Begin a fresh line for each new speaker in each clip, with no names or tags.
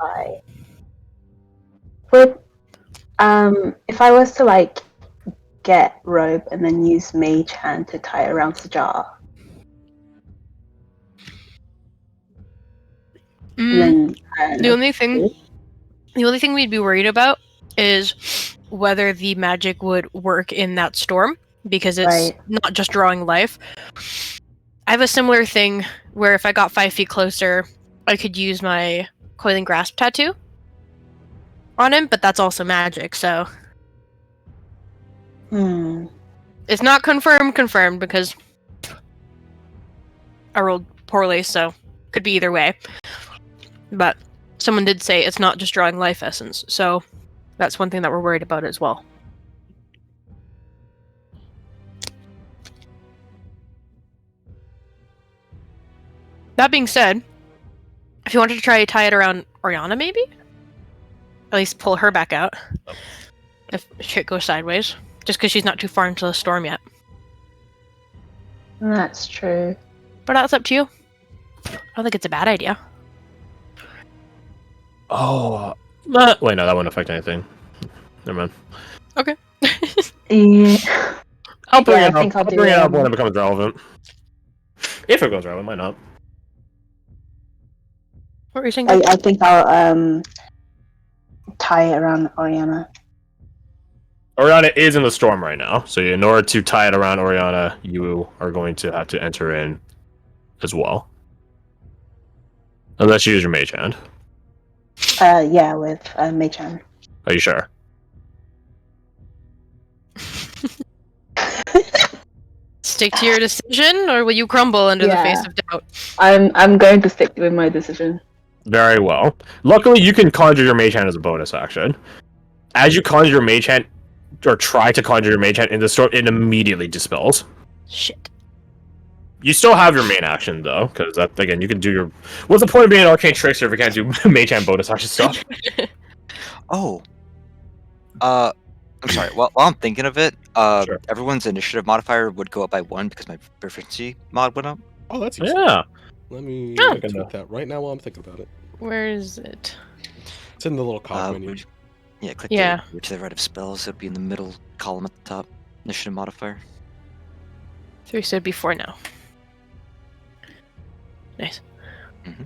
modify. With if I was to like get robe and then use mage hand to tie it around Sajar, then
the only thing we'd be worried about is whether the magic would work in that storm, because it's not just drawing life. I have a similar thing where if I got 5 feet closer, I could use my Coiling Grasp tattoo on him, but that's also magic, so... It's not confirmed, because I rolled poorly, so could be either way. But someone did say it's not just drawing life essence, so that's one thing that we're worried about as well. That being said, if you wanted to try to tie it around Oriana, maybe? At least pull her back out. If shit goes sideways. Just because she's not too far into the storm yet.
That's true.
But that's up to you. I don't think it's a bad idea.
Oh. Wait, no, that wouldn't affect anything. Never mind.
Okay.
Yeah.
I'll bring it
I
up.
think I'll do
bring it
it.
up when it becomes relevant. If it becomes relevant, might not.
What were you thinking?
I think I'll tie it around Oriana.
Oriana is in the storm right now, so in order to tie it around Oriana, you are going to have to enter in as well. Unless you use your mage hand.
Yeah, with mage hand.
Are you sure?
Stick to your decision, or will you crumble under the face of doubt?
I'm going to stick with my decision.
Very well. Luckily, you can conjure your mage hand as a bonus action. As you conjure your mage hand, or try to conjure your mage hand in the storm, it immediately dispels.
Shit.
You still have your main action, though, because that, again, you can do your... What's the point of being an arcane trickster if you can't do mage hand bonus action stuff?
I'm sorry, while I'm thinking of it,
Sure.
everyone's initiative modifier would go up by 1 because my proficiency mod went up.
Oh, that's easy.
Yeah.
Let me
Oh.
tweak that right now while I'm thinking about it.
Where is it?
It's in the little cog menu.
Yeah, click to the right of spells. It'll be in the middle column at the top. Initiative modifier.
3 said before now. Nice.
Mm-hmm.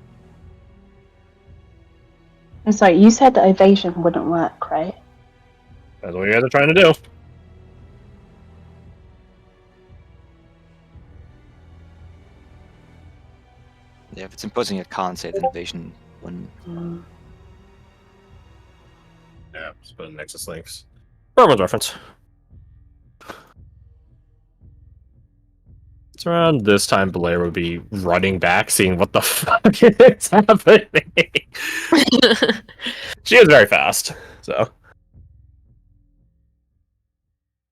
I'm sorry, you said that evasion wouldn't work, right?
That's what you guys are trying to do.
Yeah, if it's imposing a con save, then evasion wouldn't.
Yeah, just put in Nexus links. For everyone's reference. It's around this time Blair would be running back, seeing what the fuck is happening. She is very fast, so.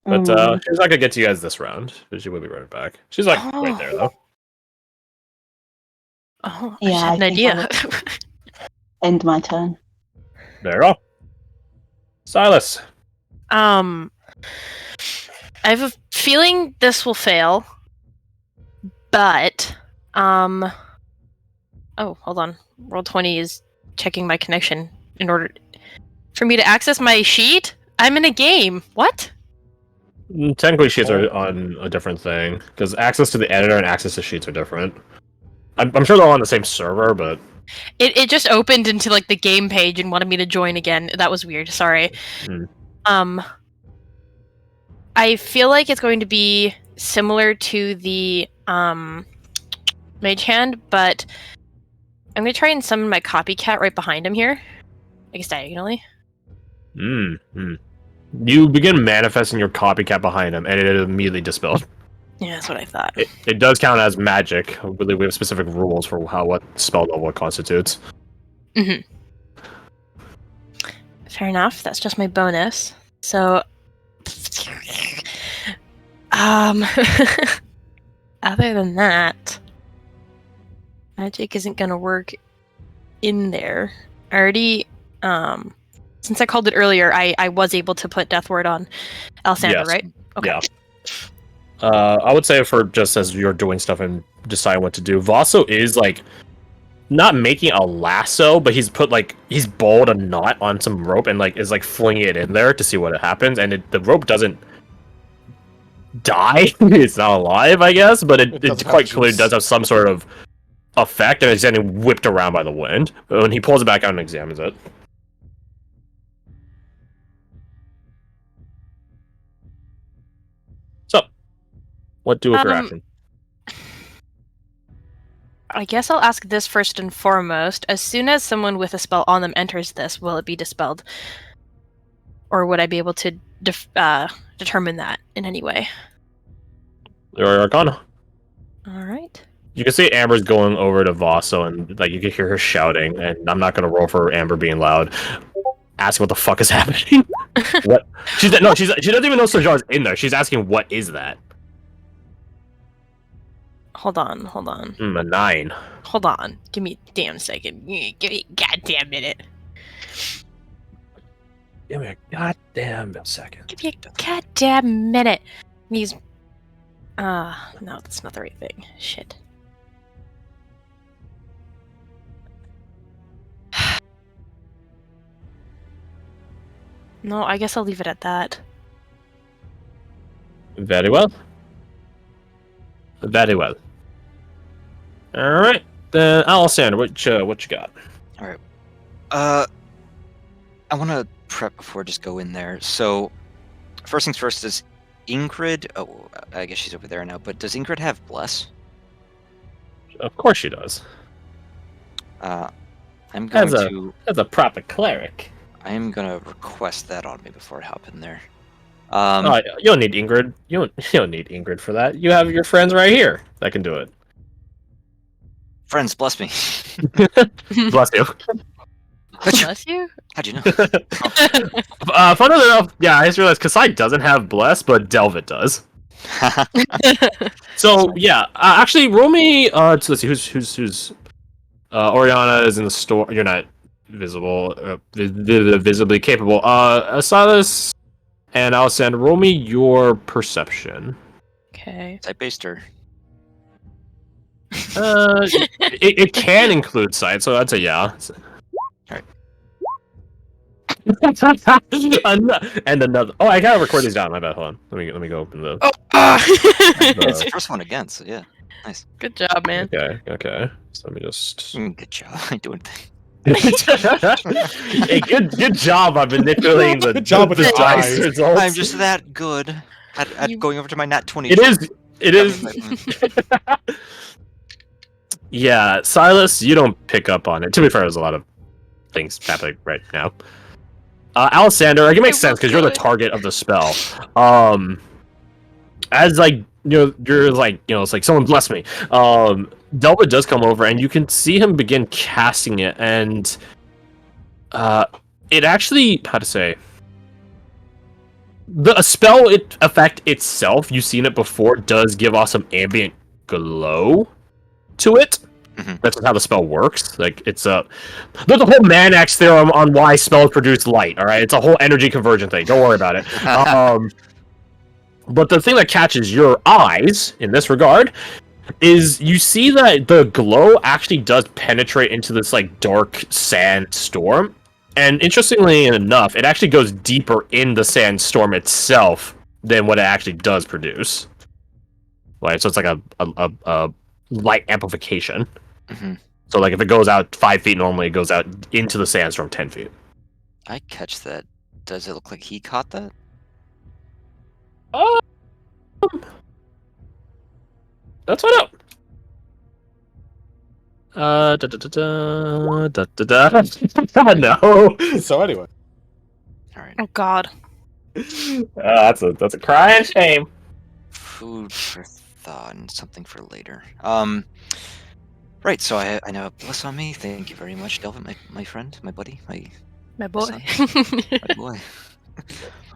But she's not gonna get to you guys this round, but she will be running back. She's like right there though.
Oh,
Yeah,
I had an
I
idea.
End my turn.
There you go. Silas.
I have a feeling this will fail, but oh, hold on. Roll20 is checking my connection in order for me to access my sheet. I'm in a game. What?
Technically, sheets are on a different thing because access to the editor and access to sheets are different. I'm sure they're all on the same server, but
it just opened into like the game page and wanted me to join again. That was weird. Sorry. I feel like it's going to be similar to the mage hand, but I'm gonna try and summon my copycat right behind him here, I guess diagonally.
You begin manifesting your copycat behind him, and it is immediately dispelled.
Yeah, that's what I thought.
It does count as magic. We have specific rules for what spell level it constitutes.
Fair enough. That's just my bonus. So, other than that, magic isn't gonna work in there. I already, since I called it earlier, I was able to put Death Ward on Alessandra,
Yes.
right? Okay.
Yeah. I would say for just as you're doing stuff and decide what to do, Vaso is like not making a lasso, but he's balled a knot on some rope and is flinging it in there to see what happens, and the rope doesn't die. It's not alive, I guess, but it quite clearly does have some sort of effect, and it's getting whipped around by the wind. But when he pulls it back out and examines it. So, what do with your action?
I guess I'll ask this first and foremost. As soon as someone with a spell on them enters this, will it be dispelled? Or would I be able to determine that in any way?
Your Arcana.
Alright.
You can see Amber's going over to Vaso, and you can hear her shouting, and I'm not gonna roll for Amber being loud. Asking what the fuck is happening. What? She doesn't even know Sojar's in there. She's asking what is that?
Hold on.
A 9.
Hold on. Give me a damn second. Give me a goddamn minute.
Give me a goddamn second.
Give me a goddamn minute. These... no, that's not the right thing. Shit. No, I guess I'll leave it at that.
Very well. Very well. Alright, then Alessander, what you got?
Alright. I wanna prep before I just go in there. So first things first, does Ingrid I guess she's over there now, but does Ingrid have bless?
Of course she does.
I'm going to
as a proper cleric.
I am gonna request that on me before I hop in there.
You don't need Ingrid. You don't need Ingrid for that. You have your friends right here that can do it.
Friends, bless me.
Bless you.
Bless you?
How'd you know?
Funnily enough, yeah, I just realized Kasai doesn't have bless, but Delvit does. So yeah, actually, roll me. Let's see, who's Oriana is in the store. You're not visible, visibly capable. Silas and Alessandra, roll me your perception.
Okay.
Type-based or?
It can include sight, so that's a yeah.
Alright.
And another. Oh, I gotta record these down. My bad. Hold on. Let me go open the.
It's the first one again, so yeah. Nice.
Good job, man.
Okay. So let me just.
Good job. I do it.
Hey, good job on manipulating the
Good job with the
dice
dice.
results.
I'm just that good at going over to my nat 20.
It is. Yeah, Silas, you don't pick up on it. To be fair, there's a lot of things happening right now. Alessander, it makes sense because you're the target of the spell. As you're it's like someone bless me. Delva does come over, and you can see him begin casting it, and it actually, how to say, the spell effect itself, you've seen it before, does give off some ambient glow to it.
Mm-hmm.
That's how the spell works. There's a whole Manax theorem on why spells produce light. All right, it's a whole energy conversion thing. Don't worry about it. But the thing that catches your eyes in this regard is you see that the glow actually does penetrate into this dark sand storm, and interestingly enough, it actually goes deeper in the sandstorm itself than what it actually does produce. Right, so it's like a light amplification.
Mm-hmm.
So if it goes out 5 feet normally, it goes out into the sandstorm 10 feet.
I catch that. Does it look like he caught that?
Let's find out. No.
So anyway.
Alright.
Oh God.
That's a crying shame.
Food for thought and something for later. Right, so I now have bless on me. Thank you very much, Delvin, my friend, my buddy,
My boy.
my boy.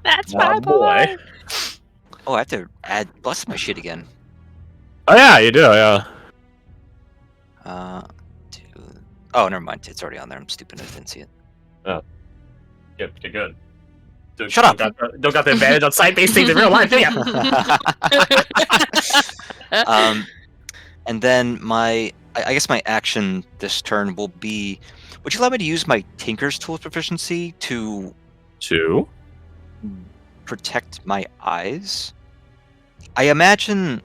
That's my boy.
Oh, I have to add bless my shit again.
Oh yeah, you do, yeah.
Oh, never mind. It's already on there. I'm stupid. I didn't see it.
Oh. Yep, you're good. Dude,
Shut up.
Don't got the advantage on site-based things in real life, do ya?
And then my I guess my action this turn will be. Would you allow me to use my Tinker's Tools proficiency to protect my eyes? I imagine.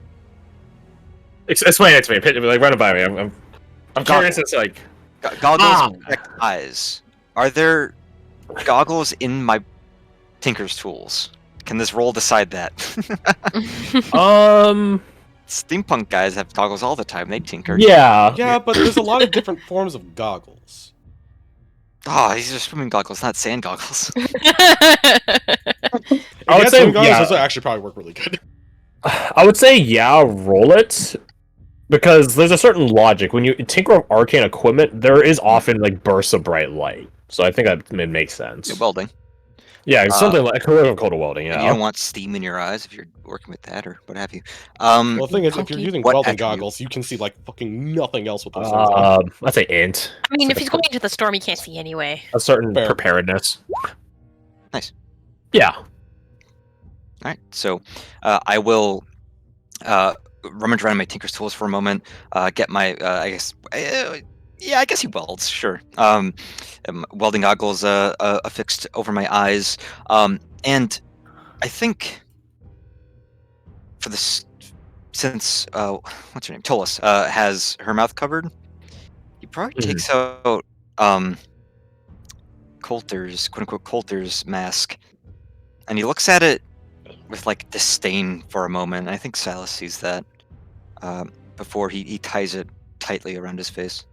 Explain it to me. Like, run it by me. I'm curious. It's like
Goggles protect eyes. Are there goggles in my Tinker's Tools? Can this roll decide that? Steampunk guys have goggles all the time. They tinker.
Yeah, but there's a lot of different forms of goggles.
Oh, these are swimming goggles, not sand goggles.
I would say
those would actually probably work really good.
I would say roll it. Because there's a certain logic. When you tinker with arcane equipment, there is often like bursts of bright light. So I think that it makes sense.
Yeah, welding.
Yeah, it's something like equivalent called welding,
You don't want steam in your eyes if you're working with that or what have you.
Well, the thing is, if you're using welding goggles, you can see like fucking nothing else with those things on.
I'd say int.
I mean, if he's going into the storm, he can't see anyway.
A certain preparedness.
Nice.
Yeah.
All right, so I will rummage around my Tinker's Tools for a moment, get my, I guess he welds, sure. Welding goggles affixed over my eyes, and I think for this, since what's her name, Tolis, has her mouth covered, he probably takes out Coulter's, quote-unquote, Coulter's mask, and he looks at it with like disdain for a moment. I think Silas sees that before he ties it tightly around his face.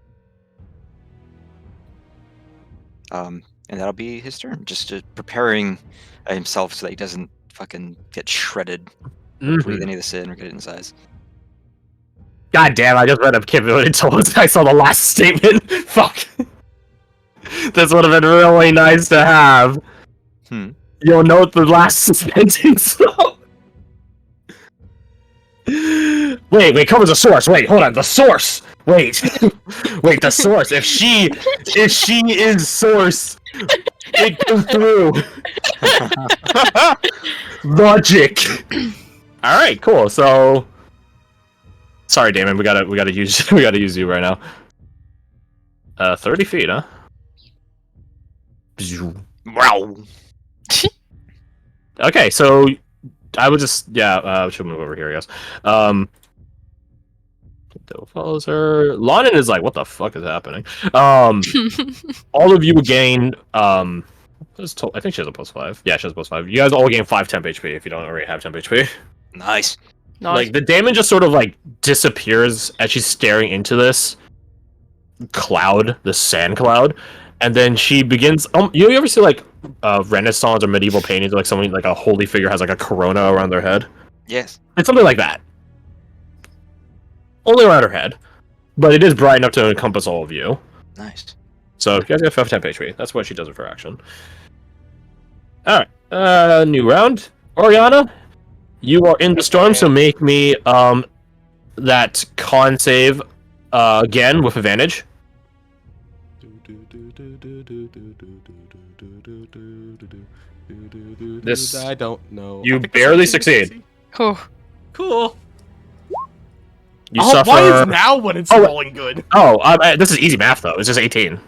And that'll be his turn, just preparing himself so that he doesn't fucking get shredded. Breathe any of this in or get it in his eyes.
God damn, I just read up Kevin and told us I saw the last statement. Fuck. This would have been really nice to have. You'll note the last suspending slope. Wait, covers the source. Wait, hold on, the source. Wait, the source. If she is source, it goes through. Logic. All right, cool. So, sorry, Damon. We gotta use you right now. 30 feet, huh?
Wow.
Okay, so I would just should move over here, I guess. Doe follows her. Lonan is like, what the fuck is happening? All of you gain I think she has a +5. Yeah, she has a +5. You guys all gain 5 temp HP if you don't already have temp HP.
Nice.
Like the Damon just sort of like disappears as she's staring into this cloud, the sand cloud, and then she begins. You ever see like Renaissance or medieval paintings, like someone like a holy figure has like a corona around their head?
Yes.
It's something like that. Only around her head, but it is bright enough to encompass all of you.
Nice.
So you guys get 5 temp HP. That's what she does with her action. All right, new round. Oriana, you are in the storm, so make me that con save again with advantage. This
I don't know.
You barely succeed.
Oh,
Cool.
You suffer.
Why is now when it's rolling good?
This is easy math though. It's just 18.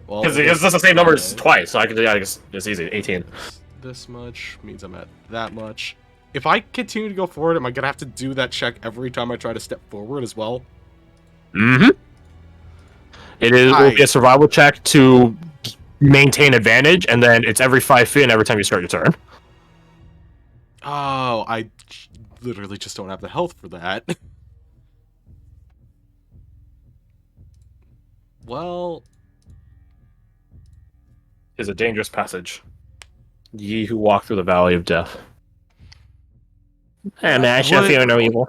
Well,
Because it's just the same numbers twice, so I guess it's easy. 18.
This much means I'm at that much. If I continue to go forward, am I gonna have to do that check every time I try to step forward as well?
Mm-hmm. Will be a survival check to maintain advantage, and then it's every 5 feet and every time you start your turn.
Oh, I literally just don't have the health for that. Well...
Is a dangerous passage. Ye who walk through the valley of death. And I shall fear no evil.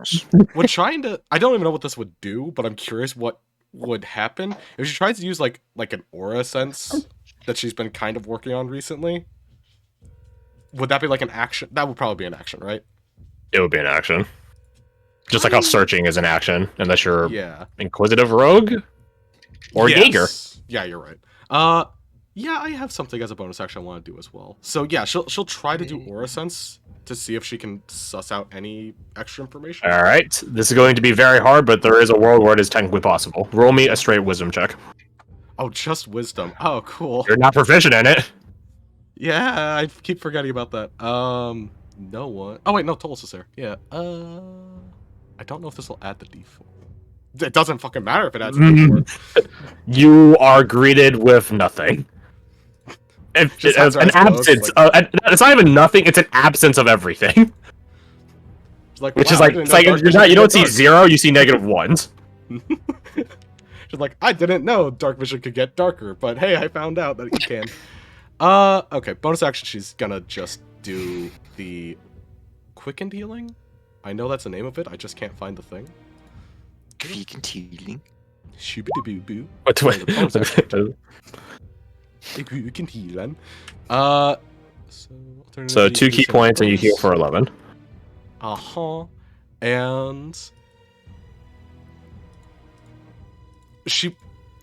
When trying to... I don't even know what this would do, but I'm curious what would happen if she tries to use like an aura sense that she's been kind of working on recently. Would that be like an action? That would probably be an action, right?
It would be an action. Just like how searching is an action, unless you're
Yeah.
Inquisitive Rogue or Jaeger.
Yeah, you're right. Yeah, I have something as a bonus action I want to do as well. So yeah, she'll try to do Aura Sense to see if she can suss out any extra information.
All right, this is going to be very hard, but there is a world where it is technically possible. Roll me a straight wisdom check.
Oh, just wisdom. Oh, cool.
You're not proficient in it.
Yeah, I keep forgetting about that. No one. Oh wait, no, Tolos is there. Yeah. I don't know if this will add the D4. It doesn't fucking matter if it adds the D4.
You are greeted with nothing. An absence. It's not even nothing. It's an absence of everything.
Like,
which
wow,
is like, it's like you don't see 0, you see -1s.
She's like, I didn't know dark vision could get darker, but hey, I found out that it can. Okay, bonus action, she's gonna just do the quickened healing. I know that's the name of it, I just can't find the thing.
Quickened healing?
Shoo-boo-boo-boo.
What?
Quickened healing.
So 2 key points and you heal for 11.
And she,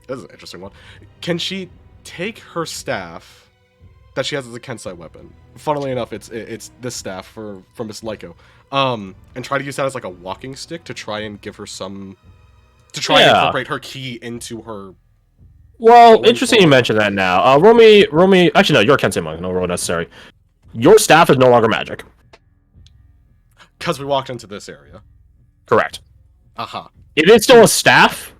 this is an interesting one. Can she take her staff that she has as a Kensai weapon? Funnily enough, it's this staff from Miss Lyko. And try to use that as like a walking stick to try and give her some, to try and incorporate her ki into her.
Well, interesting you mention that now. Roll me. Actually, no, you're a Kensei monk. No roll necessary. Your staff is no longer magic.
Because we walked into this area.
Correct.
Aha.
It is still a staff.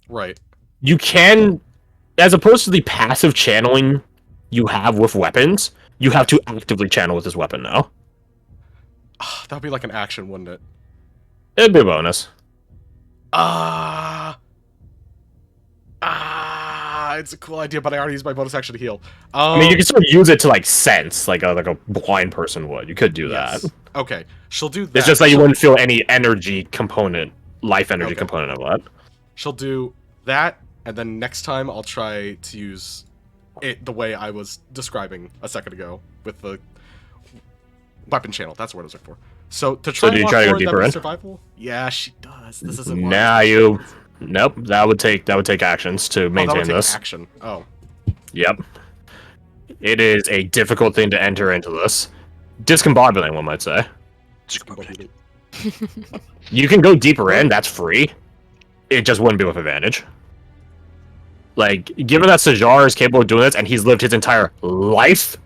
Right.
You can, as opposed to the passive channeling you have with weapons, you have to actively channel with this weapon now.
That would be like an action, wouldn't it?
It'd be a bonus.
It's a cool idea, but I already used my bonus action to heal.
I mean, you can sort of use it to like sense, like a blind person would. You could do that.
Okay, she'll do that.
It's just that you wouldn't feel any energy component, life energy component of that.
She'll do that, and then next time I'll try to use it the way I was describing a second ago with the weapon channel. That's what I was looking for. So to try.
So do you try to go deeper in?
Survival? Yeah, she does. This isn't.
Nah, you. Nope. That would take actions to maintain this.
Action. Oh.
Yep. It is a difficult thing to enter into this. Discombobulating, one might say. You can go deeper in. That's free. It just wouldn't be with advantage. Like, given that Sajar is capable of doing this, and he's lived his entire life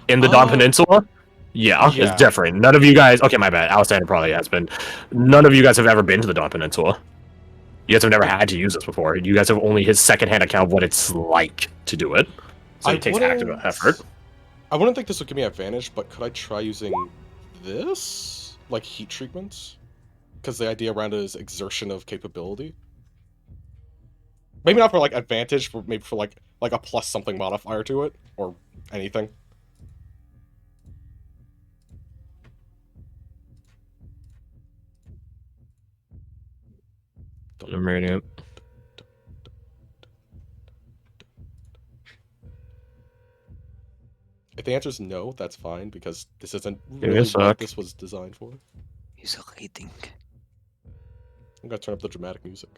in the Dawn Peninsula, yeah, it's different. None of you guys... Okay, my bad. Alexander probably has been. None of you guys have ever been to the Dawn Peninsula. You guys have never had to use this before. You guys have only his secondhand account of what it's like to do it. So it takes active effort.
I wouldn't think this would give me advantage, but could I try using this? Like heat treatments? Because the idea around it is exertion of capability. Maybe not for like advantage, but maybe for like a plus something modifier to it, or anything.
I'm reading it.
If the answer is no, that's fine, because this isn't really what this was designed for.
He's reading.
I'm gonna turn up the dramatic music.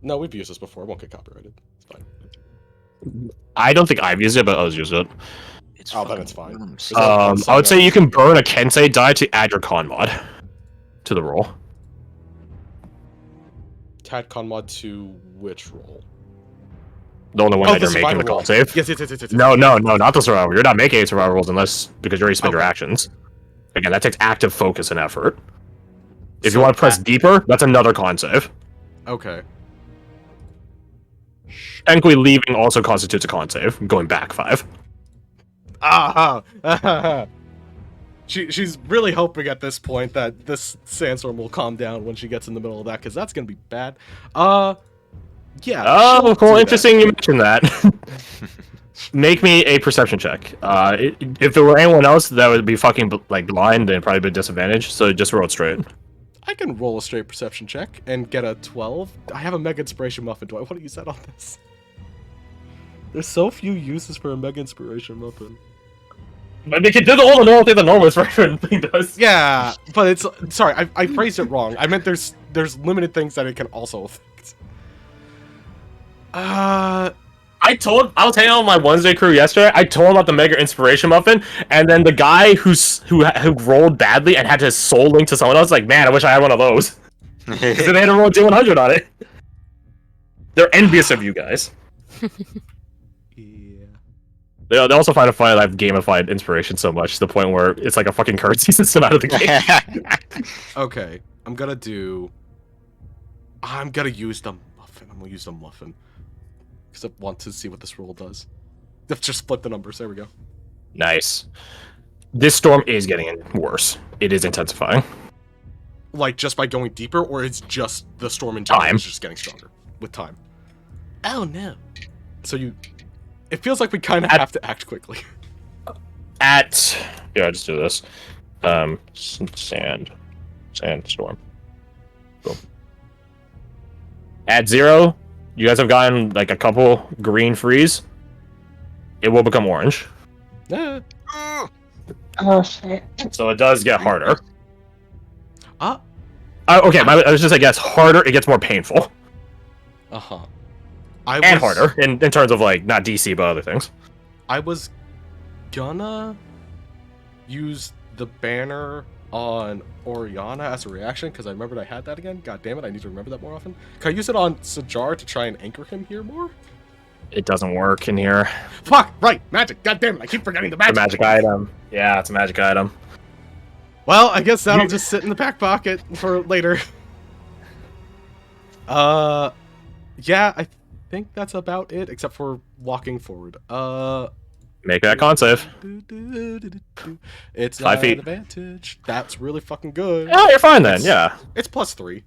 No, we've used this before. It won't get copyrighted. It's fine.
I don't think I've used it, but O's used it.
Then it's fine.
I would say you can burn a Kensei die to add your con mod to the roll.
Add con mod to which roll?
The only one that you're making the con save.
Yes.
No, not the survival. You're not making any survival rolls unless because you already spent your actions. Again, that takes active focus and effort. If you want to press deeper, that's another con save.
Okay.
Technically, leaving also constitutes a con save, going back 5.
She's really hoping at this point that this sandstorm will calm down when she gets in the middle of that, because that's gonna be bad. Yeah.
Oh, cool. Interesting you mentioned that. Make me a perception check. If there were anyone else that would be fucking like blind, then probably be disadvantage. So just roll it straight.
I can roll a straight perception check and get a 12. I have a Mega Inspiration Muffin. Do I want to use that on this? There's so few uses for a Mega Inspiration Muffin.
But they can do all the normal thing the normal inspiration thing does.
Yeah, but it's... Sorry, I phrased it wrong. I meant there's limited things that it can also affect.
I was hanging out with my Wednesday crew yesterday. I told him about the Mega Inspiration Muffin, and then the guy who rolled badly and had his soul link to someone else, like, man, I wish I had one of those. Because then they had to roll D100 on it. They're envious of you guys.
Yeah.
They also find it funny that I've gamified inspiration so much to the point where it's like a fucking currency system out of the game.
Okay, I'm gonna use the muffin. I'm gonna use the muffin. Because I want to see what this roll does. Let's just flip the numbers. There we go.
Nice. This storm is getting worse. It is intensifying.
Like, just by going deeper, or it's just the storm in general is just getting stronger with time? Oh, no. So it feels like we kind of have to act quickly.
Yeah, just do this. Sandstorm. Boom. At 0, you guys have gotten like a couple green freeze. It will become orange.
Yeah.
Oh shit.
So it does get harder.
Okay,
I was just, I guess, harder, it gets more painful.
Uh-huh.
Harder, in terms of, like, not DC, but other things.
I was gonna use the banner on Oriana as a reaction, because I remembered I had that again. God damn it, I need to remember that more often. Can I use it on Sajar to try and anchor him here more?
It doesn't work in here.
Fuck! Right! Magic! God damn it, I keep forgetting the magic!
It's a magic item. Yeah, it's a magic item.
Well, I guess that'll just sit in the back pocket for later. Yeah, I think that's about it, except for walking forward.
Make that con save.
It's
5 feet.
An advantage. That's really fucking good.
Oh, you're fine then, yeah.
It's +3.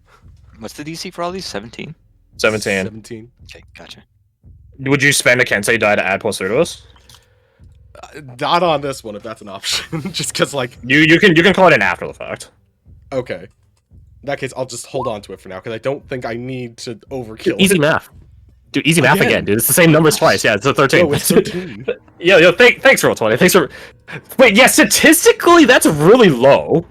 What's the DC for all these? 17?
17.
Okay, gotcha.
Would you spend a Kensei die to add +3 to this?
Not on this one, if that's an option. Just because, like...
You can call it an after the fact.
Okay. In that case, I'll just hold on to it for now, because I don't think I need to overkill
Easy math. Dude, easy math again, dude. It's the same numbers twice. Yeah, it's a 13.
Oh, it's 13.
Yo, thanks, Roll20. Thanks for... Wait, yeah, statistically, that's really low.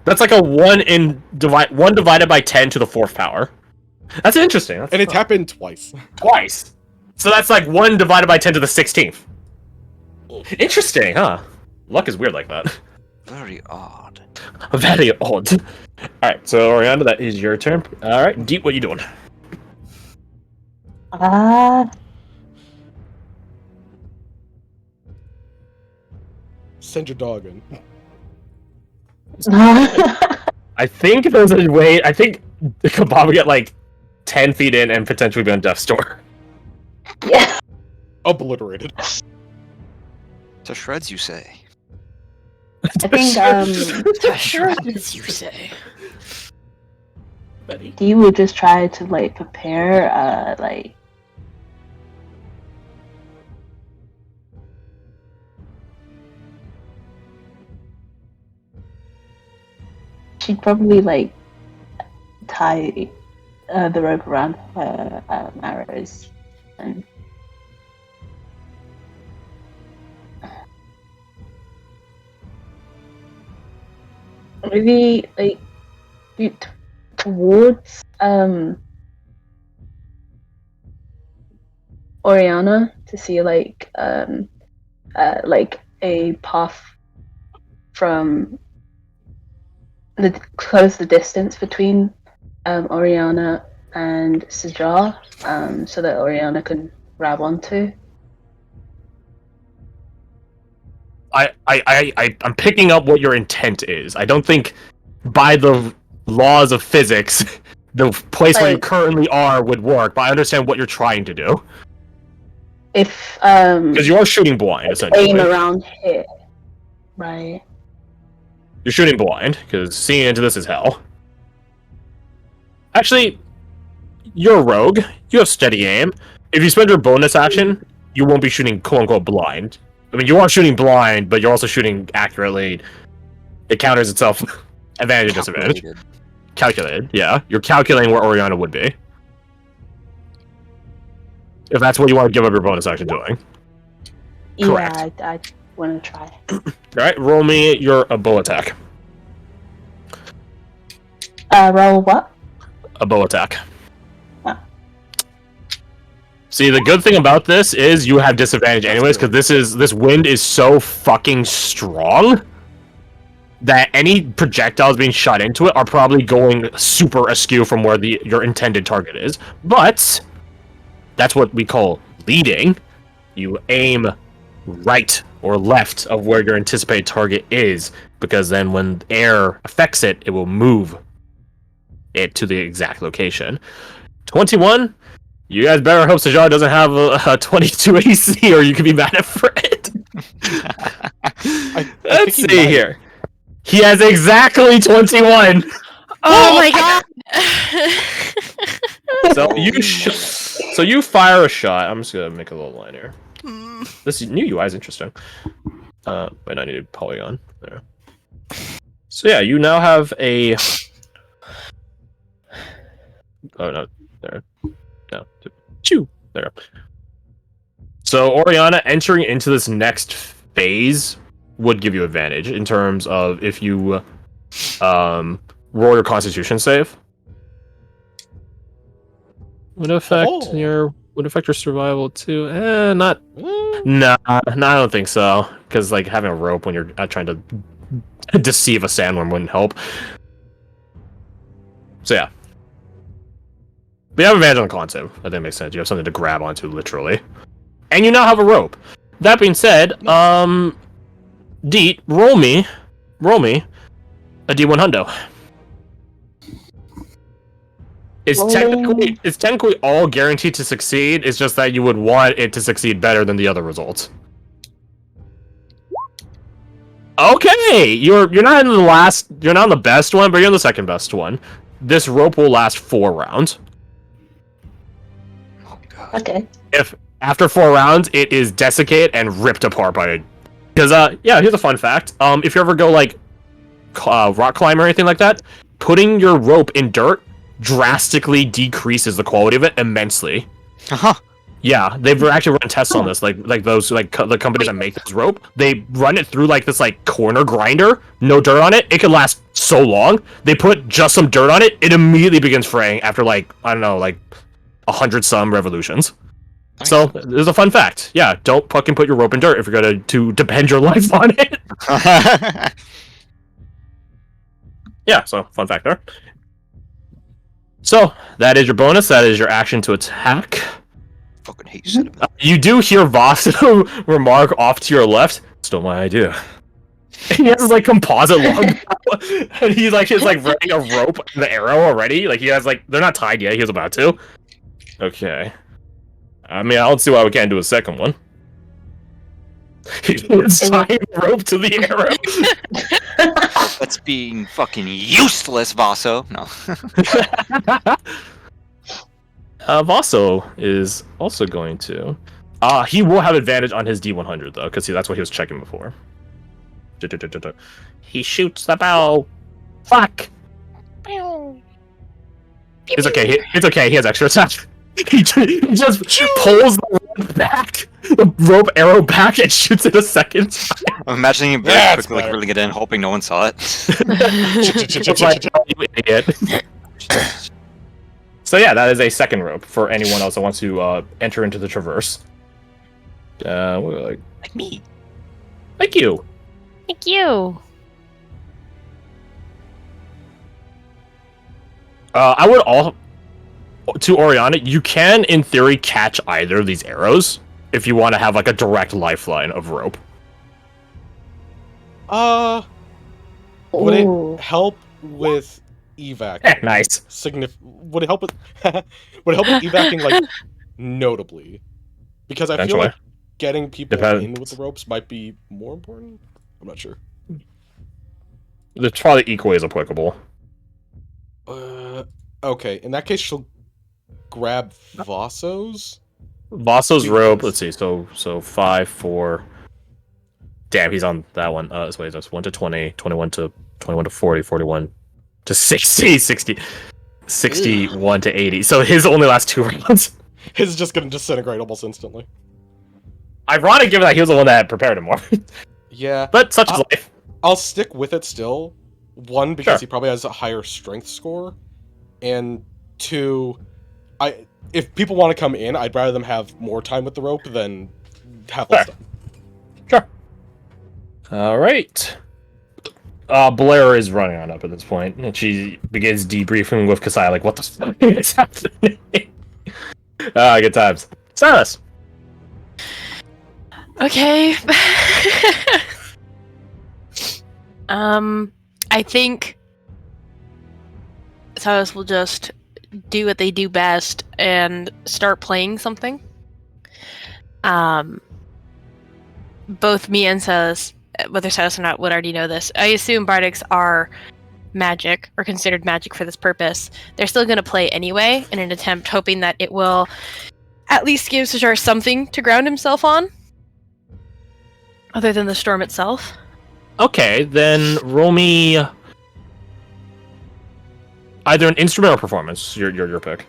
That's like a 1 divided by 10 to the 4th power. That's interesting.
And it's happened twice.
Twice. So that's like 1 divided by 10 to the 16th. Interesting, huh? Luck is weird like that.
Very odd.
Very odd. Alright, so Oriana, that is your turn. Alright, Deep, what you doing?
Send your dog in.
I think there's a way. I think Kebab would get like 10 feet in and potentially be on death's door.
Yeah.
Obliterated.
To shreds, you say?
I think,
To shreds, you say.
Dee will just try to, like, prepare, like... She'd probably, like, tie the rope around her arrows and... Maybe, like, towards Oriana to see like a path from close the distance between Oriana and Sajar, so that Oriana can grab onto.
I'm picking up what your intent is. I don't think by the laws of physics the place where you currently are would work, but I understand what you're trying to do.
If
because you are shooting blind, essentially.
Aim around here, right?
You're shooting blind because seeing into this is hell. Actually, you're a rogue. You have steady aim. If you spend your bonus action, you won't be shooting quote-unquote blind. I mean, you are shooting blind, but you're also shooting accurately. It counters itself. Advantage and disadvantage. Calculated, yeah. You're calculating where Oriana would be. If that's what you want to give up your bonus action doing. Correct.
Yeah, I want to try.
Alright, roll me your bow attack.
Roll what?
A bow attack.
Oh.
See, the good thing about this is you have disadvantage anyways, because this wind is so fucking strong that any projectiles being shot into it are probably going super askew from where your intended target is. But that's what we call leading. You aim right or left of where your anticipated target is, because then when air affects it, it will move it to the exact location. 21. You guys better hope Sajar doesn't have a 22 AC, or you could be mad at Fred. Let's see here. He has exactly 21.
Oh my god!
So you fire a shot. I'm just gonna make a little line here. This new UI is interesting. Wait, I need a polygon there. So yeah, you now have a. Oh no, there. No, chew there. So Oriana entering into this next phase would give you advantage in terms of if you roll your Constitution save. Would affect your survival too. Not. Nah, I don't think so. Because like having a rope when you're trying to deceive a sandworm wouldn't help. So yeah. But you have advantage on the con save. I think it makes sense. You have something to grab onto, literally. And you now have a rope. That being said, Deet, roll me a D1 hundo. It's technically all guaranteed to succeed. It's just that you would want it to succeed better than the other results. Okay, you're not in the last. You're not in the best one, but you're in the second best one. This rope will last 4 rounds.
Oh god.
Okay.
If after 4 rounds it is desiccated and ripped apart by it, because yeah, here's a fun fact. If you ever go like rock climb or anything like that, putting your rope in dirt drastically decreases the quality of it immensely.
Uh-huh.
Yeah, they've actually run tests on this. Like those the companies that make this rope, they run it through like this like corner grinder, no dirt on it. It could last so long. They put just some dirt on it, it immediately begins fraying after like I don't know, like 100 some revolutions. Nice. So there's a fun fact. Yeah, don't fucking put your rope in dirt if you're gonna to depend your life on it. Yeah, so fun fact there. So that is your bonus. That is your action to attack.
Fucking hate you.
You do hear Vaso remark off to your left. Still my idea. He has like composite log, and he's like running a rope and the arrow already. Like he has like they're not tied yet. He was about to. Okay. I mean, I don't see why we can't do a second one. He's tying the rope to the arrow.
That's being fucking useless, Vaso. No.
Vaso is also going to. He will have advantage on his D100 though, because that's what he was checking before. He shoots the bow. Fuck. It's okay. It's okay. He has extra attack. He just pulls the rope back, the rope arrow back, and shoots it a second time.
I'm imagining him very quickly, like reeling it in, hoping no one saw it.
Like, oh, you idiot. So yeah, that is a second rope for anyone else that wants to enter into the traverse.
Like me.
Thank you.
Thank you.
I would all to Oriana. You can, in theory, catch either of these arrows if you want to have like a direct lifeline of rope.
Would it help with evac?
Nice.
Would it help with would it help with evacing like notably? Because I feel like getting people in with the ropes might be more important. I'm not sure.
It's probably equally as applicable.
Okay. In that case, she'll grab Vaso's
rope. Let's see. So 5, 4. Damn, he's on that one. This way, that's 1 to 20, 21 to 40, 41 to 60, 61 to 80. So his only lasts 2 rounds.
His is just gonna disintegrate almost instantly.
Ironic, given that he was the one that prepared him more.
Yeah,
but such is life.
I'll stick with it still. 1, because he probably has a higher strength score, and 2, if people want to come in, I'd rather them have more time with the rope than have less time.
Sure. All right. Blair is running on up at this point, and she begins debriefing with Kasai, like, what the fuck is happening? Good times. Silas!
Okay. I think Silas will just do what they do best and start playing something. Both me and Silas, whether Silas or not would already know this, I assume bardics are magic, or considered magic for this purpose. They're still going to play anyway, in an attempt hoping that it will at least give Sajar something to ground himself on, other than the storm itself.
Okay, then roll me either an instrument or performance. Your pick.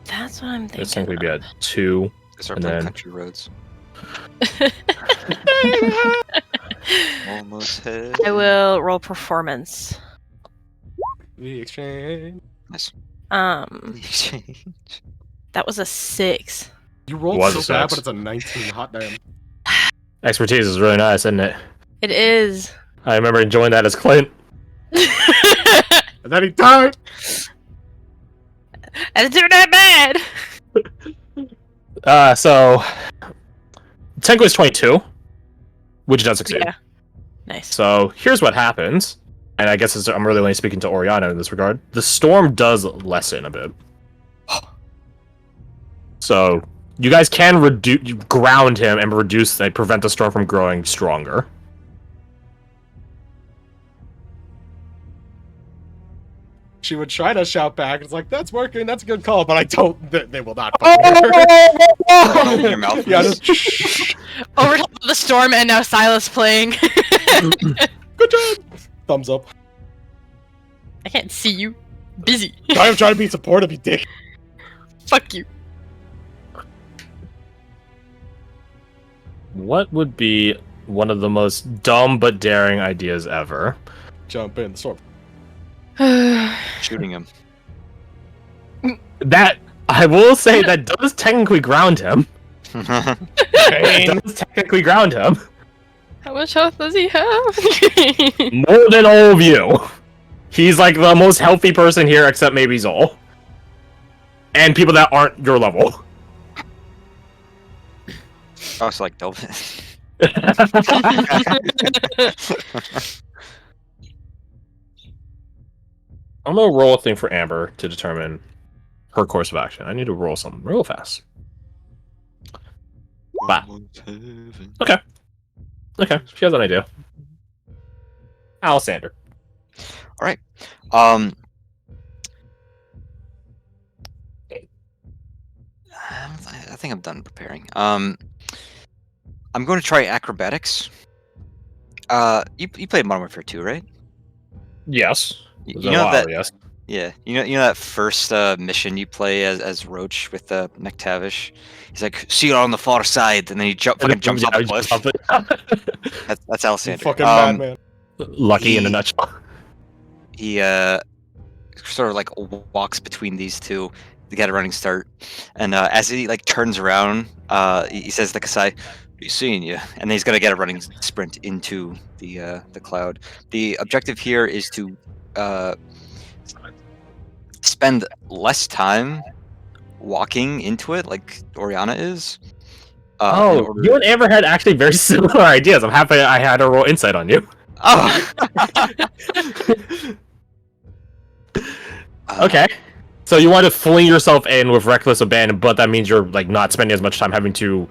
That's what I'm thinking.
It's simply be a 2.
Start
And
playing
then-
Country Roads. Almost hit.
I will roll performance.
The exchange.
Nice.
That was a 6.
You rolled
Was
so
a
bad,
6.
but it's a 19. Hot damn.
Expertise is really nice, isn't it?
It is.
I remember enjoying that as Clint.
And then he died!
And it's not bad.
So Tenko is 22, which does succeed.
Yeah. Nice.
So here's what happens, and I guess I'm really only speaking to Oriana in this regard. The storm does lessen a bit. So you guys can ground him and prevent the storm from growing stronger.
She would try to shout back. It's like, that's working, that's a good call, but I don't. They will not.
In your mouth.
Yeah,
please.
just,
Over top of the storm, and now Silas playing.
good job! Thumbs up.
I can't see you. Busy.
I'm trying to be supportive, you dick.
Fuck you.
What would be one of the most dumb but daring ideas ever?
Jump in the storm.
Shooting him.
That, I will say, that does technically ground him. It does technically ground him.
How much health does he have?
More than all of you. He's like the most healthy person here, except maybe Zol. And people that aren't your level.
Oh, it's like Delvin.
I'm gonna roll a thing for Amber to determine her course of action. I need to roll something real fast. Wow. Okay, she has an idea. Alessander.
All right. I think I'm done preparing. I'm going to try acrobatics. You played Modern Warfare 2, right?
Yes.
You
It was a
know
while,
that.
yes.
Yeah, you know that first mission you play as Roach with McTavish. He's like, "See you on the far side," and then he fucking jumps off the cliff. That's
You
Alessander.
fucking madman.
Lucky in a nutshell.
He sort of like walks between these two to get a running start, and as he like turns around, he says to Kasai, "Be seeing you," and then he's gonna get a running sprint into the cloud. The objective here is to spend less time walking into it, like Oriana is.
You and Amber had actually very similar ideas. I'm happy I had a roll insight on you.
Oh.
Okay. So you want to fling yourself in with reckless abandon, but that means you're like not spending as much time having to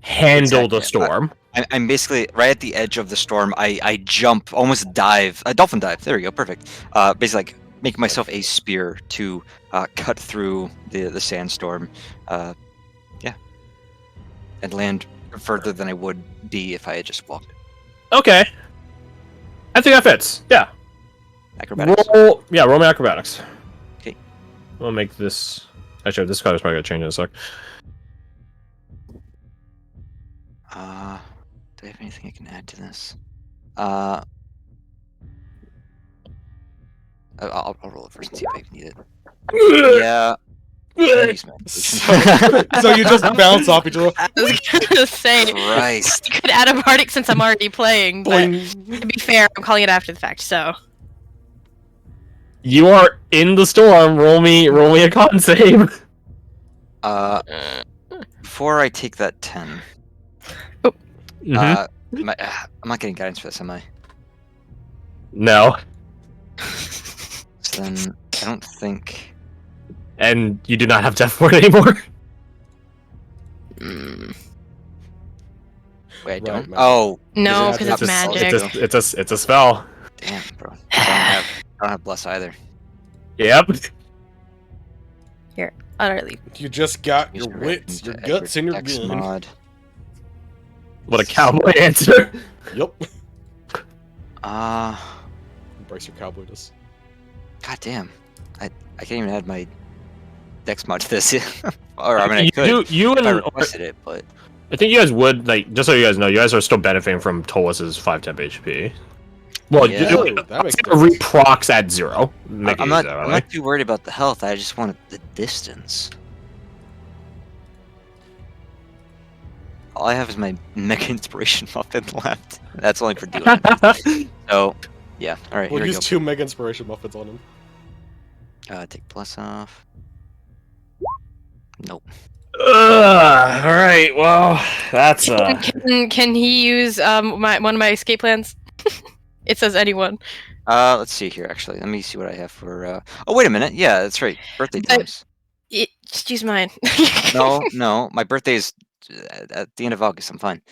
handle the
Exactly.
storm.
I'm basically right at the edge of the storm. I jump, almost dive, a dolphin dive. There we go, perfect. Basically, like make myself a spear to cut through the sandstorm. Yeah, and land further than I would be if I had just walked.
Okay. I think that fits. Yeah.
Acrobatics.
Roll me acrobatics.
Okay.
We'll make this. Actually, this card is probably gonna change in a sec.
Do I have anything I can add to this? I'll roll it first and see if I need it. Yeah.
So you just bounce off each other.
I was gonna say,
Christ.
I could add a bardic since I'm already playing, but
Boing.
to be fair, I'm calling it after the fact, so.
You are in the storm. Roll me a con save.
Before I take that 10,
Mhm.
I'm not getting guidance for this, am I?
No.
So then I don't think.
And you do not have death ward anymore.
Wait, I don't.
Right, man.
Oh,
No,
Is it
because it's
magic?
magic.
It's a spell.
damn, bro. I don't have bless either.
Yep.
Utterly.
You just got
Use
your
my
wits, your
reference to
guts, and your
Dex
gun.
mod.
What a cowboy answer.
Yep.
Uh,
Embrace your cowboyness.
God damn. I can't even add my Dex mod to this. Or I mean, I could
you
if I
and
requested it, but
I think you guys would just so you guys know, you guys are still benefiting from Tolus's 5 temp HP. Well,
Yeah.
Oh, that makes sense.
reprocs at 0. Make it
I'm
easy,
not.
that
I'm
way.
not too worried about the health. I just want the distance. All I have is my Mega Inspiration Muffin left. That's only for doing it. So, yeah. All right.
We'll
here we
use
go.
2 Mega Inspiration Muffins on him.
Take plus off. Nope.
All right. Well, that's
Can he use one of my escape plans? It says anyone.
Let's see here. Actually, let me see what I have for. Oh, wait a minute. Yeah, that's right. Birthday times.
Just use mine.
No. My birthday is at the end of August. I'm fine.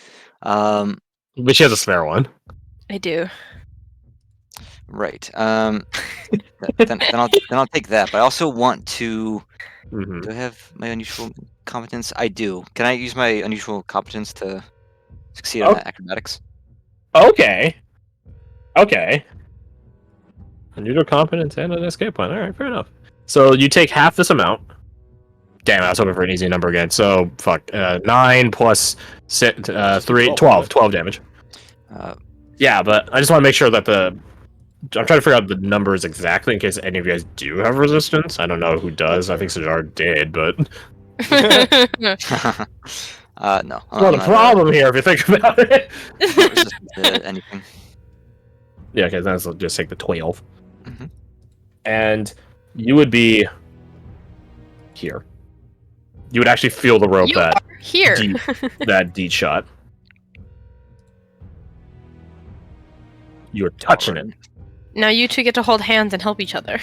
but she has a spare one.
I do.
Right. Then I'll take that. But I also want to.
Mhm.
Do I have my unusual competence? I do. Can I use my unusual competence to succeed on
Oh.
that acrobatics?
Okay. Unusual competence and an escape plan. All right, fair enough. So you take half this amount. Damn, I was hoping for an easy number again. So, 9 plus 3, 12 damage. Yeah, but I just want to make sure that I'm trying to figure out the numbers exactly in case any of you guys do have resistance. I don't know who does. I think Sajar did, but
No.
not a problem here if you think about it.
Resistant to anything.
Yeah, okay, then let's just take the 12.
Mhm.
And you would be here. You would actually feel the rope
You
that
are here.
that D shot. You're touching it.
Now you two get to hold hands and help each other.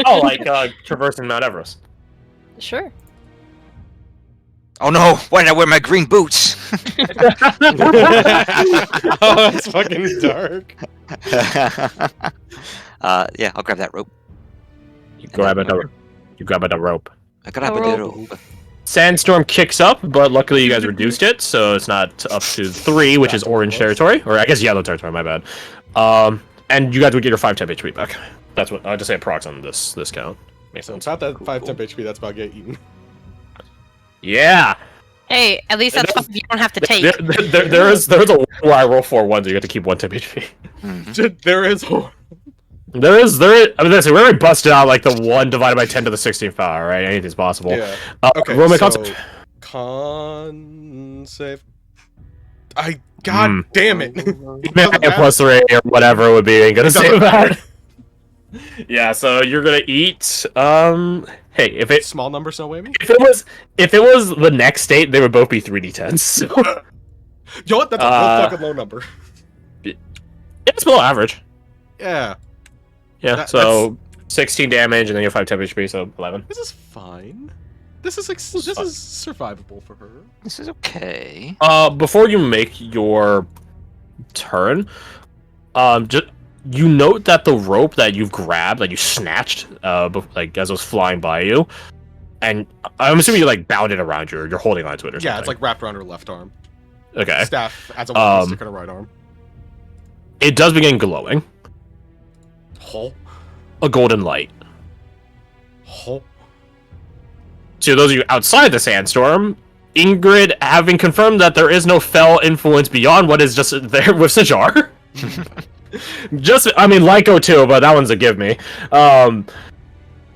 Oh, like traversing Mount Everest.
Sure.
Oh no! Why did I wear my green boots?
Oh, it's fucking dark.
Yeah, I'll grab that rope.
You grab at the rope.
I grab
Oh,
the
rope.
rope.
Sandstorm kicks up, but luckily you guys reduced it, so it's not up to 3, which is orange territory, or I guess yellow territory. My bad. And you guys would get your 5 temp HP back. That's what I just say. Procs on this count. Makes
So
sense.
it's not that 5 temp HP that's about to get eaten.
Yeah.
Hey, at least that's something you don't have to take.
There is a one where I roll 4 ones, you get to keep 1 temp HP.
Mhm.
There is.
There is. I mean, listen, we already busted out like the 1 divided by 10 to the 16th power, right? Anything's possible.
Yeah. Okay.
Roll me a
So
con save.
con save. God damn it!
Maybe a plus 3 or whatever it would be. Ain't gonna
It doesn't
save
matter.
that. Yeah. So you're gonna eat. Hey, if it
Small numbers, no whammy.
if it was the next state, they would both be 3d10s. So
You know what? That's a real fucking low number.
it's below average.
Yeah.
Yeah. So 16 damage, and then you have 5 temp HP, so 11.
This is fine. This is survivable for her.
This is okay.
Before you make your turn, just you note that the rope that you've grabbed, that you snatched, like as it was flying by you, and I'm assuming you like bound it around you, or you're holding onto it, or something.
Yeah, it's like wrapped around her left arm.
Okay.
Staff as a walking stick on her right arm.
It does begin glowing,
Hole.
a golden light.
Hole.
To those of you outside the sandstorm, Ingrid, having confirmed that there is no fell influence beyond what is just there with Sajar. I mean, Lyco too, but that one's a give me.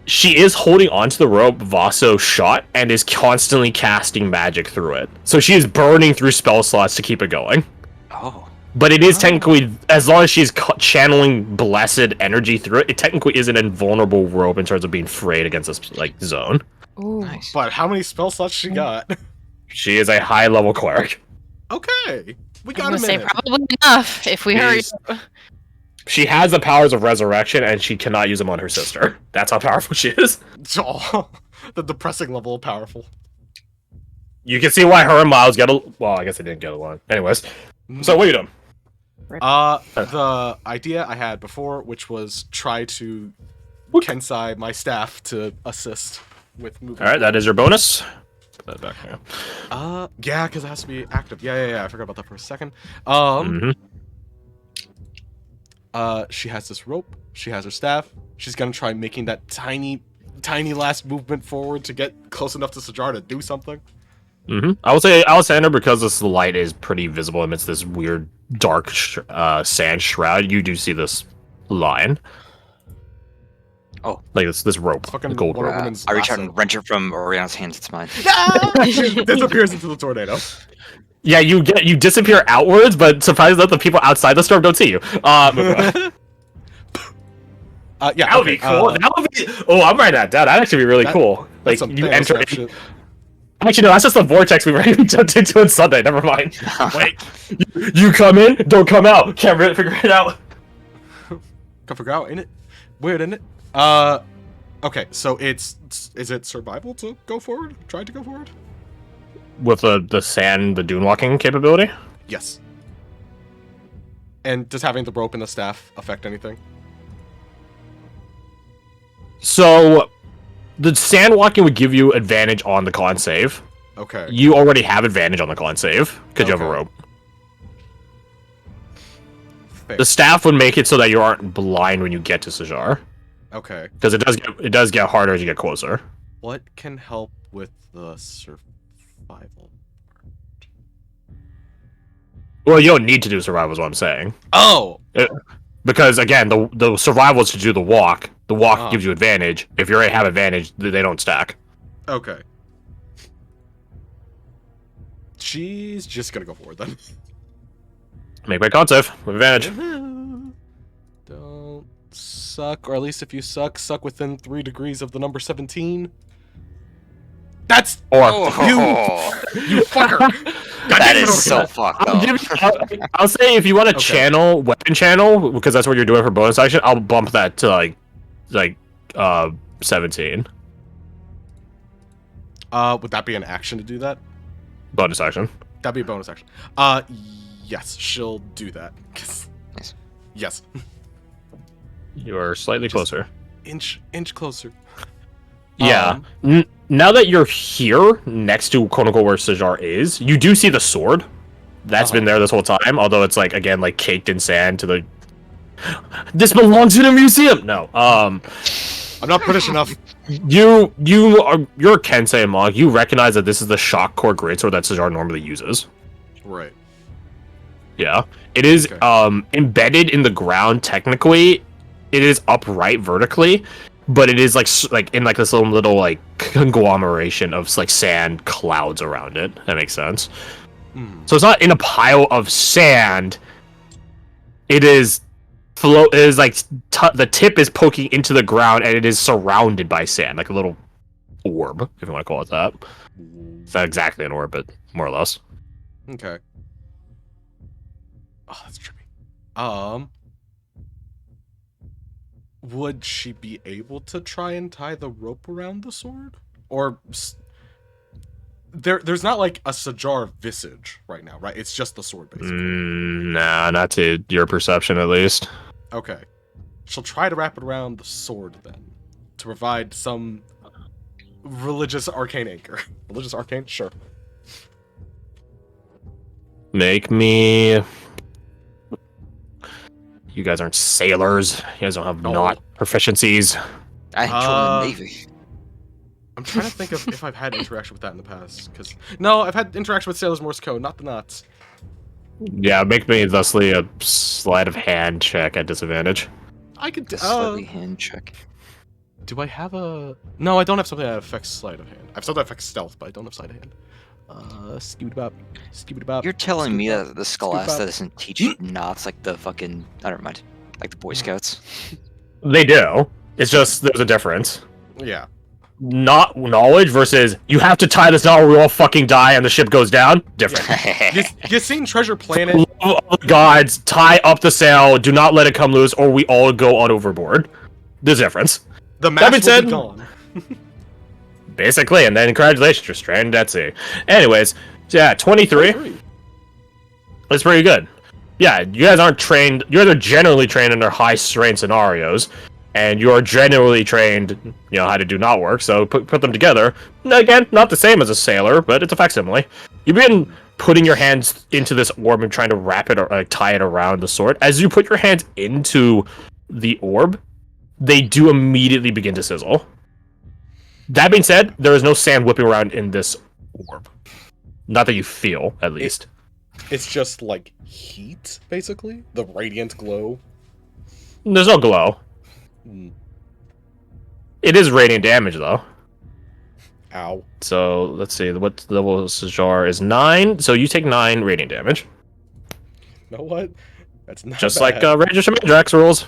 she is holding onto the rope Vaso shot and is constantly casting magic through it. So she is burning through spell slots to keep it going.
Oh.
But it is technically, as long as she's channeling blessed energy through it, it technically is an invulnerable rope in terms of being frayed against this like zone.
Ooh.
Nice.
But how many spell slots she got?
She is a high-level cleric.
Okay, we
I'm
got
gonna
a
say
minute.
probably enough if we hurry.
She has the powers of resurrection, and she cannot use them on her sister. That's how powerful she is.
Oh, the depressing level of powerful.
You can see why her and Miles get well, I guess they didn't get along. Anyways, so what are you doing?
The idea I had before, which was try to Kensai my staff to assist with moving.
All right, that is your bonus. Put that back here.
Yeah, because it has to be active. Yeah. I forgot about that for a second. She has this rope. She has her staff. She's gonna try making that tiny last movement forward to get close enough to Sajar to do something.
I would say Alexander, because this light is pretty visible amidst this weird dark sand shroud. You do see this line.
Oh,
like this rope,
Fucking
the gold
Wonder
rope.
Woman's
I reach out
lasso.
and wrench it from Oriana's hands. It's mine.
She disappears into the tornado.
Yeah, you disappear outwards, but surprised that the people outside the storm don't see you.
Yeah,
That would be cool. That would be. Oh, I'm writing that down. That'd actually be really cool. Like
some
you
Thanos
enter.
type shit.
Actually, no, that's just the vortex we jumped into on Sunday. Never mind. Wait, you come in, don't come out. Can't really figure it out.
Can figure out, ain't it? Weird, isn't it? Okay, so is it survival to go forward? Try to go forward?
With the sand, the dune walking capability.
Yes. And does having the rope and the staff affect anything?
So, the sand walking would give you advantage on the con save.
Okay.
You already have advantage on the con save because you have a
Okay.
rope.
Fair.
The staff would make it so that you aren't blind when you get to Sajar,
Okay.
because it does get harder as you get closer.
What can help with the survival?
Well, you don't need to do survival, is what I'm saying.
Oh!
Because again, the survival is to do the walk. The walk
Ah.
gives you advantage. If you already have advantage, they don't stack.
Okay. She's just gonna go forward then.
Make my con save with advantage.
Don't suck, or at least if you suck within 3 degrees of the number 17. That's
Or
you fucker. God
That
damn it,
is so
Oriana.
fucked up.
I'll say if you want to
Okay.
channel weapon channel, because that's what you're doing for bonus action, I'll bump that to like 17
Would that be an action to do that?
bonus action.
That'd be a bonus action. Yes, she'll do that.
Nice.
Yes.
You are slightly closer.
Inch closer.
Yeah. Now that you're here next to quote unquote where Sajar is, you do see the sword. That's been there this whole time, although it's like again like caked in sand to the. This belongs in a museum. No.
I'm not British enough.
You're a Kensei monk. You recognize that this is the shock core greatsword that Sajar normally uses.
Right.
Yeah. It is
Okay.
embedded in the ground technically. It is upright vertically, but it is like in like this little like conglomeration of like sand clouds around it. That makes sense. So it's not in a pile of sand. It is it is like the tip is poking into the ground and it is surrounded by sand, like a little orb, if you want to call it that. It's not exactly an orb, but more or less.
Okay. Oh, that's trippy. Would she be able to try and tie the rope around the sword? Or there's not like a Sajar visage right now, right? It's just the sword, basically.
Nah, not to your perception at least.
Okay. She'll try to wrap it around the sword then, to provide some religious arcane anchor. Religious arcane? Sure.
Make me. You guys aren't sailors. You guys don't have
No.
not proficiencies.
I joined the Navy.
I'm trying to think of if I've had interaction with that in the past. Because no, I've had interaction with Sailor's Morse code, not the knots.
Yeah, make me thusly a sleight of hand check at disadvantage.
I could.
Slightly hand check.
Do I have a... No, I don't have something that affects sleight of hand. I have something that affects stealth, but I don't have sleight of hand. Skibidi-bop.
You're telling me that the Scholastica doesn't teach knots like the fucking... I don't mind. Like the Boy Scouts.
They do. It's just there's a difference.
Yeah.
Not knowledge versus you have to tie this knot or we all fucking die and the ship goes down. Different.
You seen Treasure Planet?
Love of the gods, tie up the sail, do not let it come loose, or we all go on overboard. There's a difference.
The mast will be gone.
Basically, and then congratulations, you're stranded at sea. Anyways, so yeah, 23. That's pretty good. Yeah, you guys aren't trained. You guys are generally trained under high strain scenarios, and you're generally trained, you know, how to do knot work. So put them together. Again, not the same as a sailor, but it's a facsimile. You begin putting your hands into this orb and trying to wrap it or tie it around the sword. As you put your hands into the orb, they do immediately begin to sizzle. That being said, there is no sand whipping around in this orb. Not that you feel, at least.
It's just like heat, basically? The radiant glow?
There's no glow. It is radiant damage, though.
Ow.
So, let's see. What level of Sajar is 9? So you take 9 radiant damage.
You know what? That's not
Just
bad.
like Rage of Shamandrax rules.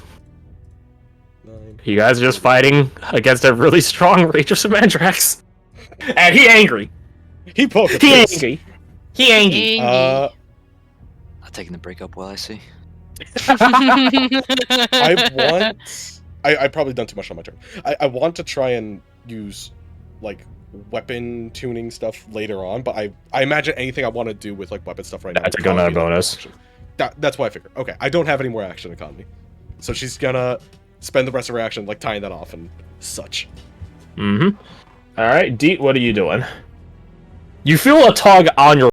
9.
You guys are just fighting against a really strong Rage of Shamandrax. And he angry.
He poked
He angry. He angry.
I'm taking the breakup while I see.
I've probably done too much on my turn. I want to try and use, like, weapon tuning stuff later on, but I imagine anything I want to do with, like, weapon stuff right now.
That's a good amount of bonus.
That's why I figured. Okay, I don't have any more action economy. So she's gonna spend the rest of her action, like, tying that off and such.
Mm-hmm. Alright, Deet, what are you doing? You feel a tug on your